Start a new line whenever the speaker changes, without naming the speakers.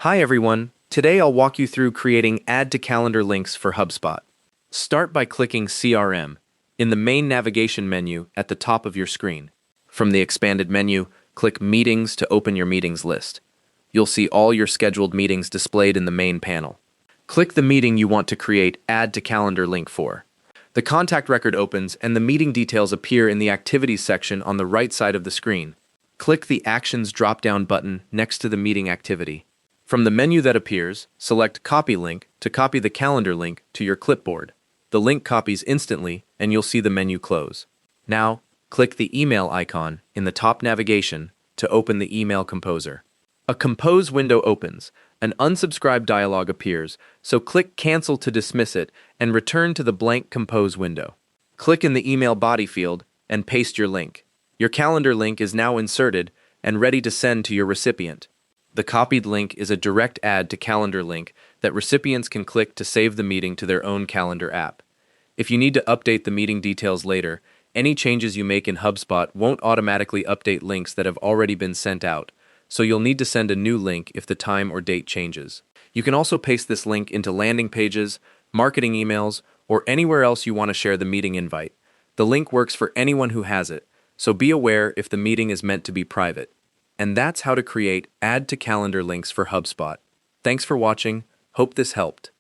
Hi everyone, today I'll walk you through creating Add to Calendar links for HubSpot. Start by clicking CRM in the main navigation menu at the top of your screen. From the expanded menu, click Meetings to open your meetings list. You'll see all your scheduled meetings displayed in the main panel. Click the meeting you want to create Add to Calendar link for. The contact record opens and the meeting details appear in the Activities section on the right side of the screen. Click the Actions drop-down button next to the meeting activity. From the menu that appears, select Copy Link to copy the calendar link to your clipboard. The link copies instantly and you'll see the menu close. Now, click the email icon in the top navigation to open the email composer. A compose window opens. An unsubscribe dialog appears, so click Cancel to dismiss it and return to the blank compose window. Click in the email body field and paste your link. Your calendar link is now inserted and ready to send to your recipient. The copied link is a direct add to calendar link that recipients can click to save the meeting to their own calendar app. If you need to update the meeting details later, any changes you make in HubSpot won't automatically update links that have already been sent out, so you'll need to send a new link if the time or date changes. You can also paste this link into landing pages, marketing emails, or anywhere else you want to share the meeting invite. The link works for anyone who has it, so be aware if the meeting is meant to be private. And that's how to create Add to Calendar links for HubSpot. Thanks for watching. Hope this helped.